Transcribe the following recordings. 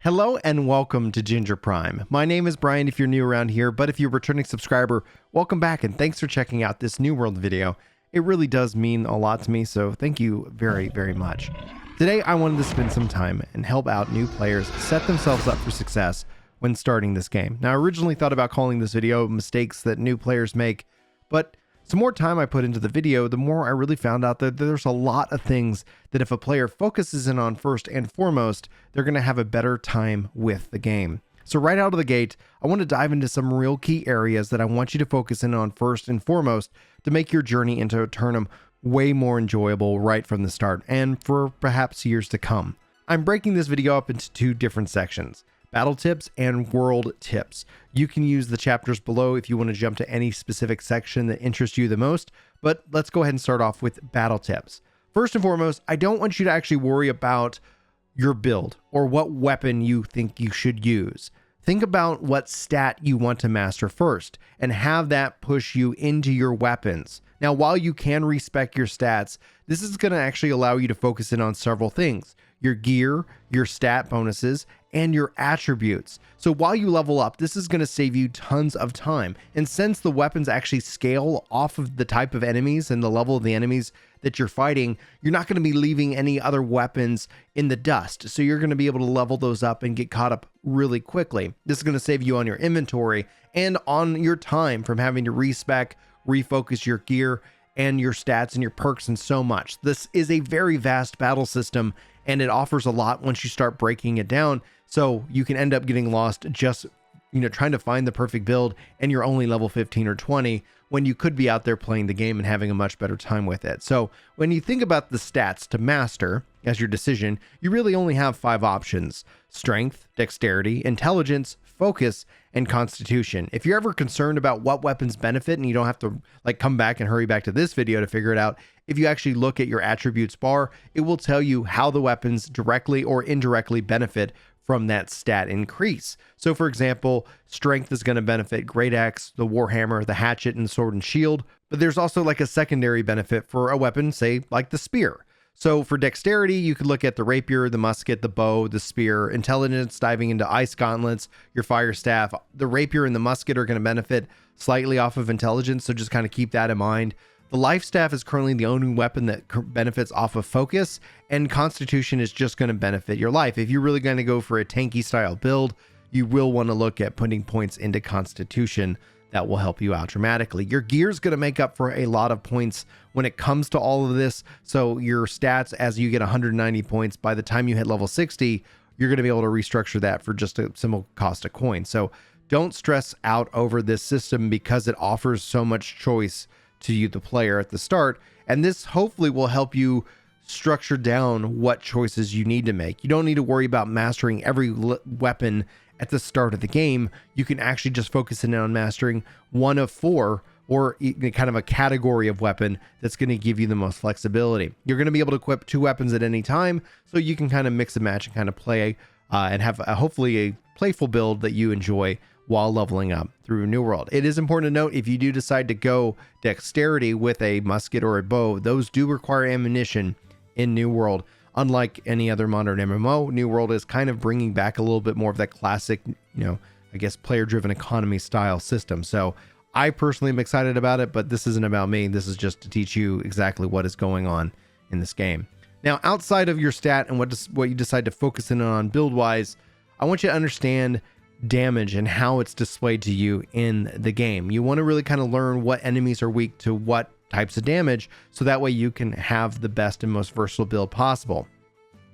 Hello and welcome to Ginger Prime. My name is Brian if you're new around here, but if you're a returning subscriber, welcome back and thanks for checking out this New World video. It really does mean a lot to me, so thank you very, very much. Today I wanted to spend some time and help out new players set themselves up for success when starting this game. Now I originally thought about calling this video mistakes that new players make, but the more time I put into the video, the more I really found out that there's a lot of things that if a player focuses in on first and foremost, they're going to have a better time with the game. So right out of the gate, I want to dive into some real key areas that I want you to focus in on first and foremost to make your journey into Eternum way more enjoyable right from the start and for perhaps years to come. I'm breaking this video up into two different sections: battle tips and world tips. You can use the chapters below if you want to jump to any specific section that interests you the most, but let's go ahead and start off with battle tips. First and foremost, I don't want you to actually worry about your build or what weapon you think you should use. Think about what stat you want to master first and have that push you into your weapons. Now, while you can respec your stats, this is going to actually allow you to focus in on several things: your gear, your stat bonuses, and your attributes. So while you level up, this is going to save you tons of time. And since the weapons actually scale off of the type of enemies and the level of the enemies that you're fighting, you're not going to be leaving any other weapons in the dust. So you're going to be able to level those up and get caught up really quickly. This is going to save you on your inventory and on your time from having to respec, refocus your gear and your stats and your perks and so much. This is a very vast battle system and it offers a lot once you start breaking it down. So you can end up getting lost just, trying to find the perfect build and you're only level 15 or 20 when you could be out there playing the game and having a much better time with it. So when you think about the stats to master as your decision, you really only have 5 options: strength, dexterity, intelligence, focus, and constitution. If you're ever concerned about what weapons benefit and you don't have to come back and hurry back to this video to figure it out, if you actually look at your attributes bar, it will tell you how the weapons directly or indirectly benefit from that stat increase. So for example, strength is going to benefit great axe, the warhammer, the hatchet, and sword and shield, but there's also a secondary benefit for a weapon, say like the spear. So for dexterity, you could look at the rapier, the musket, the bow, the spear. Intelligence, diving into ice gauntlets, your fire staff. The rapier and the musket are going to benefit slightly off of intelligence, so just kind of keep that in mind. The life staff is currently the only weapon that benefits off of focus, and constitution is just going to benefit your life. If you're really going to go for a tanky style build, you will want to look at putting points into constitution. That will help you out dramatically. Your gear is going to make up for a lot of points when it comes to all of this. So your stats, as you get 190 points, by the time you hit level 60, you're going to be able to restructure that for just a simple cost of coin. So don't stress out over this system because it offers so much choice to you, the player, at the start. And this hopefully will help you structure down what choices you need to make. You don't need to worry about mastering every weapon at the start of the game. You can actually just focus in on mastering one of 4 or kind of a category of weapon that's going to give you the most flexibility. You're going to be able to equip 2 weapons at any time, so you can kind of mix and match and kind of play and have hopefully a playful build that you enjoy while leveling up through New World. It is important to note, if you do decide to go dexterity with a musket or a bow, those do require ammunition in New World. Unlike any other modern MMO, New World is kind of bringing back a little bit more of that classic, player-driven economy style system. So I personally am excited about it, but this isn't about me. This is just to teach you exactly what is going on in this game. Now, outside of your stat and what you decide to focus in on build-wise, I want you to understand damage and how it's displayed to you in the game. You want to really kind of learn what enemies are weak to what types of damage, so that way you can have the best and most versatile build possible.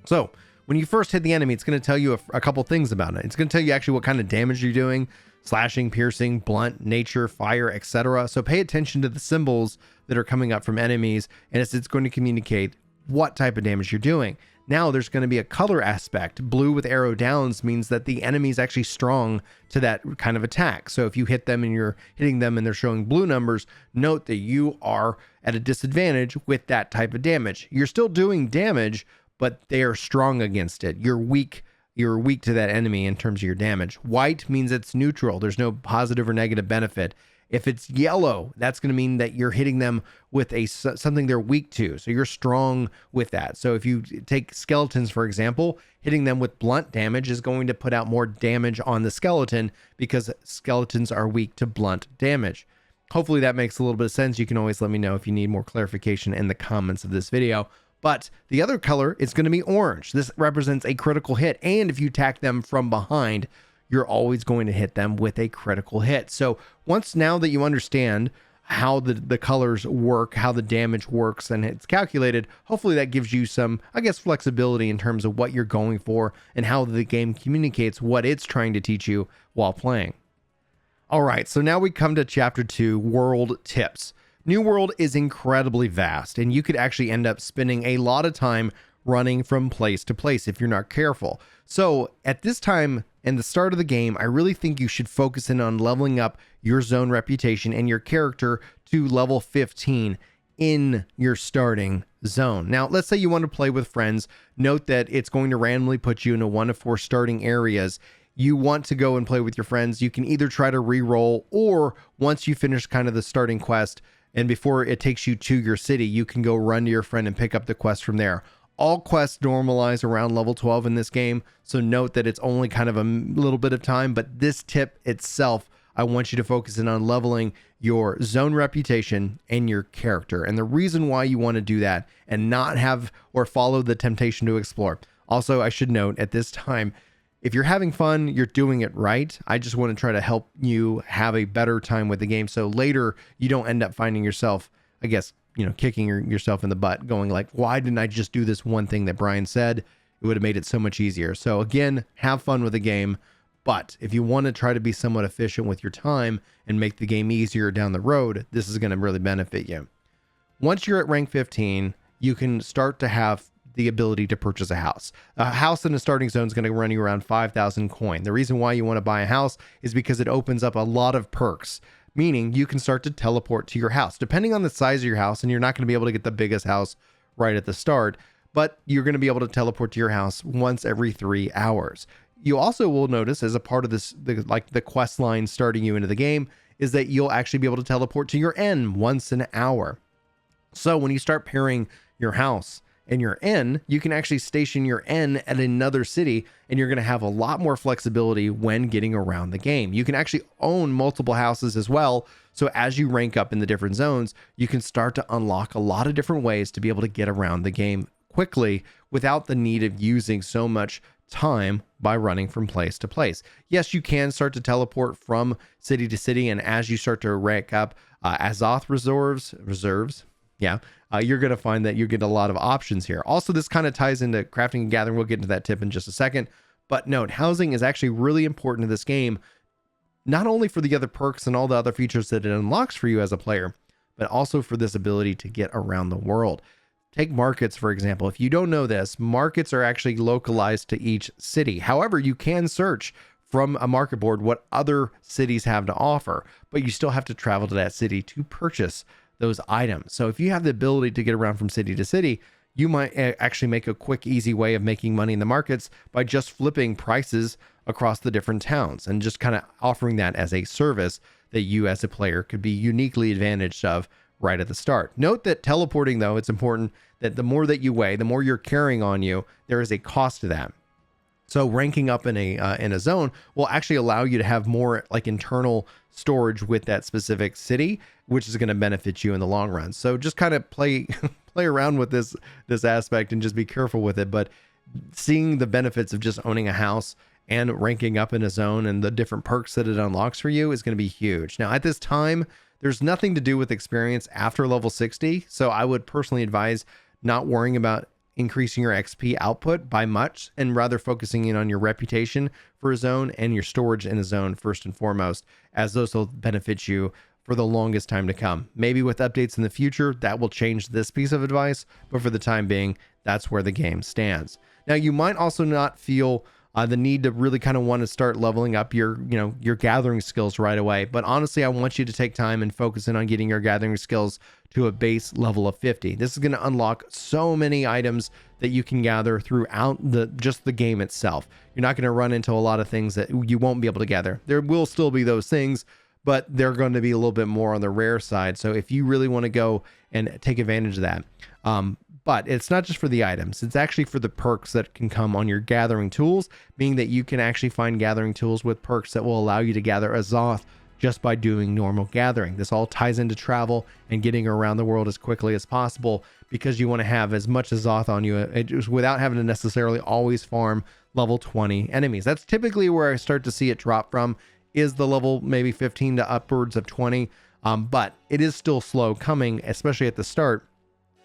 So when you first hit the enemy, it's going to tell you a couple things about it. It's going to tell you actually what kind of damage you're doing: slashing, piercing, blunt, nature, fire, etc. So pay attention to the symbols that are coming up from enemies, and it's going to communicate what type of damage you're doing. Now there's going to be a color aspect. Blue with arrow downs means that the enemy is actually strong to that kind of attack. So if you hit them and you're hitting them and they're showing blue numbers, note that you are at a disadvantage with that type of damage. You're still doing damage, but they are strong against it. You're weak to that enemy in terms of your damage. White means it's neutral. There's no positive or negative benefit. If it's yellow, that's going to mean that you're hitting them with something they're weak to. So you're strong with that. So if you take skeletons, for example, hitting them with blunt damage is going to put out more damage on the skeleton because skeletons are weak to blunt damage. Hopefully that makes a little bit of sense. You can always let me know if you need more clarification in the comments of this video. But the other color is going to be orange. This represents a critical hit. And if you attack them from behind, you're always going to hit them with a critical hit. So now that you understand how the colors work, how the damage works, and it's calculated, hopefully that gives you some, I guess, flexibility in terms of what you're going for and how the game communicates what it's trying to teach you while playing. All right, so now we come to Chapter 2, World Tips. New World is incredibly vast, and you could actually end up spending a lot of time running from place to place if you're not careful. So at this time in the start of the game, I really think you should focus in on leveling up your zone reputation and your character to level 15 in your starting zone. Now, let's say you want to play with friends. Note that it's going to randomly put you into 1 of 4 starting areas. You want to go and play with your friends. You can either try to re-roll, or once you finish kind of the starting quest and before it takes you to your city, you can go run to your friend and pick up the quest from there. All quests normalize around level 12 in this game, so note that it's only kind of a little bit of time, but this tip itself, I want you to focus in on leveling your zone reputation and your character. And the reason why you want to do that and not have or follow the temptation to explore. Also, I should note at this time, if you're having fun, you're doing it right. I just want to try to help you have a better time with the game, so later you don't end up finding yourself, I guess, kicking yourself in the butt, going like, why didn't I just do this one thing that Brian said? It would have made it so much easier. So again, have fun with the game, but if you want to try to be somewhat efficient with your time and make the game easier down the road, this is going to really benefit you. Once you're at rank 15, you can start to have the ability to purchase a house. A house in the starting zone is going to run you around 5,000 coin. The reason why you want to buy a house is because it opens up a lot of perks, meaning you can start to teleport to your house, depending on the size of your house. And you're not going to be able to get the biggest house right at the start, but you're going to be able to teleport to your house once every 3 hours. You also will notice, as a part of this, the quest line starting you into the game, is that you'll actually be able to teleport to your inn once an hour. So when you start pairing your house and your inn, you can actually station your inn at another city, and you're going to have a lot more flexibility when getting around the game. You can actually own multiple houses as well. So as you rank up in the different zones, you can start to unlock a lot of different ways to be able to get around the game quickly without the need of using so much time by running from place to place. Yes, you can start to teleport from city to city, and as you start to rank up Azoth reserves, you're going to find that you get a lot of options here. Also, this kind of ties into crafting and gathering. We'll get into that tip in just a second. But note, housing is actually really important to this game, not only for the other perks and all the other features that it unlocks for you as a player, but also for this ability to get around the world. Take markets, for example. If you don't know this, markets are actually localized to each city. However, you can search from a market board what other cities have to offer, but you still have to travel to that city to purchase those items. So if you have the ability to get around from city to city, you might actually make a quick, easy way of making money in the markets by just flipping prices across the different towns and just kind of offering that as a service that you as a player could be uniquely advantaged of right at the start. Note that teleporting, though, it's important that the more that you weigh, the more you're carrying on you, there is a cost to that. So ranking up in a zone will actually allow you to have more like internal storage with that specific city, which is going to benefit you in the long run. So just kind of play around with this aspect and just be careful with it. But seeing the benefits of just owning a house and ranking up in a zone and the different perks that it unlocks for you is going to be huge. Now, at this time, there's nothing to do with experience after level 60. So I would personally advise not worrying about increasing your XP output by much, and rather focusing in on your reputation for a zone and your storage in a zone first and foremost, as those will benefit you for the longest time to come. Maybe with updates in the future, that will change this piece of advice, but for the time being, that's where the game stands. Now, you might also not feel the need to really kind of want to start leveling up your gathering skills right away. But honestly, I want you to take time and focus in on getting your gathering skills to a base level of 50. This is going to unlock so many items that you can gather throughout just the game itself. You're not going to run into a lot of things that you won't be able to gather. There will still be those things, but they're going to be a little bit more on the rare side. So if you really want to go and take advantage of that, but it's not just for the items, it's actually for the perks that can come on your gathering tools, meaning that you can actually find gathering tools with perks that will allow you to gather Azoth just by doing normal gathering. This all ties into travel and getting around the world as quickly as possible, because you want to have as much Azoth on you without having to necessarily always farm level 20 enemies. That's typically where I start to see it drop from, is the level maybe 15 to upwards of 20. But it is still slow coming, especially at the start.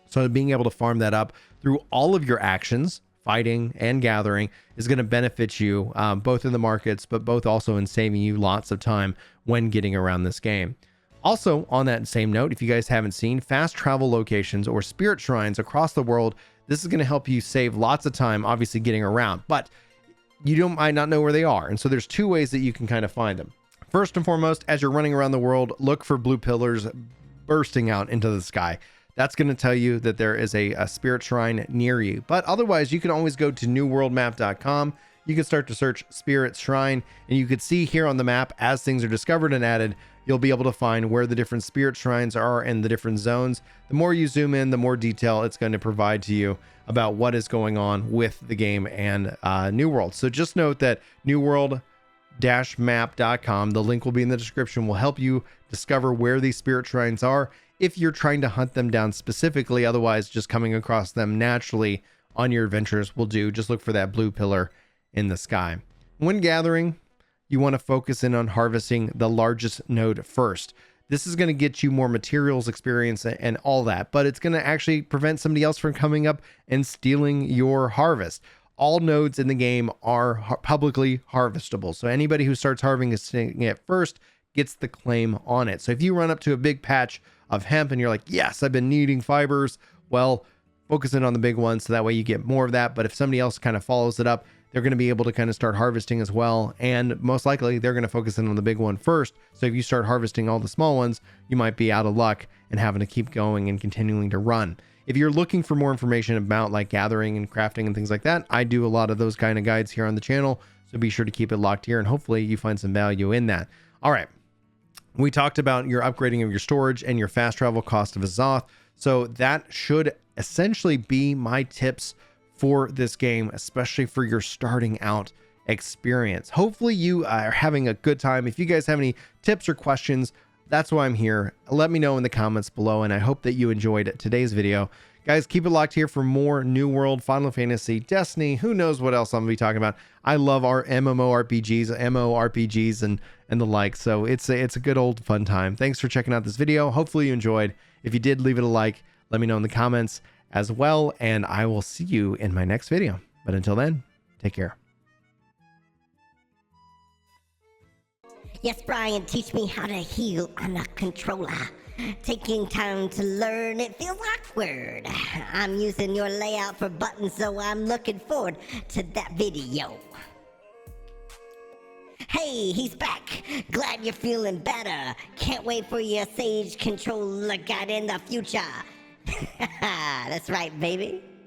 So being able to farm that up through all of your actions, fighting and gathering, is going to benefit you both in the markets, but both also in saving you lots of time when getting around this game. Also, on that same note, if you guys haven't seen, fast travel locations or spirit shrines across the world, this is going to help you save lots of time, obviously getting around, but you might not know where they are. And so there's two ways that you can kind of find them. First and foremost, as you're running around the world, look for blue pillars bursting out into the sky. That's going to tell you that there is a spirit shrine near you. But otherwise, you can always go to newworldmap.com. You can start to search spirit shrine, and you could see here on the map, as things are discovered and added, you'll be able to find where the different spirit shrines are in the different zones. The more you zoom in, the more detail it's going to provide to you about what is going on with the game and New World. So just note that newworld-map.com, the link will be in the description, will help you discover where these spirit shrines are if you're trying to hunt them down specifically. Otherwise, just coming across them naturally on your adventures will do. Just look for that blue pillar in the sky. When gathering, you want to focus in on harvesting the largest node first. This is going to get you more materials, experience, and all that, but it's going to actually prevent somebody else from coming up and stealing your harvest. All nodes in the game are publicly harvestable, so anybody who starts harvesting it first gets the claim on it. So if you run up to a big patch of hemp and you're like, yes, I've been needing fibers, well, focus in on the big ones so that way you get more of that. But if somebody else kind of follows it up, they're going to be able to kind of start harvesting as well. And most likely they're going to focus in on the big one first. So if you start harvesting all the small ones, you might be out of luck and having to keep going and continuing to run. If you're looking for more information about like gathering and crafting and things like that, I do a lot of those kind of guides here on the channel. So be sure to keep it locked here and hopefully you find some value in that. All right. We talked about your upgrading of your storage and your fast travel cost of Azoth. So that should essentially be my tips for this game, especially for your starting out experience. Hopefully you are having a good time. If you guys have any tips or questions, that's why I'm here. Let me know in the comments below, and I hope that you enjoyed today's video. Guys, keep it locked here for more New World, Final Fantasy, Destiny, who knows what else I'm going to be talking about. I love our mmorpgs and the like, so it's a good old fun time. Thanks for checking out this video. Hopefully you enjoyed. If you did, leave it a like. Let me know in the comments as well, and I will see you in my next video. But until then, take care. Yes, Brian, teach me how to heal on a controller. Taking time to learn, it feels awkward. I'm using your layout for buttons, so I'm looking forward to that video. Hey, he's back. Glad you're feeling better. Can't wait for your Sage controller guide in the future. That's right, baby.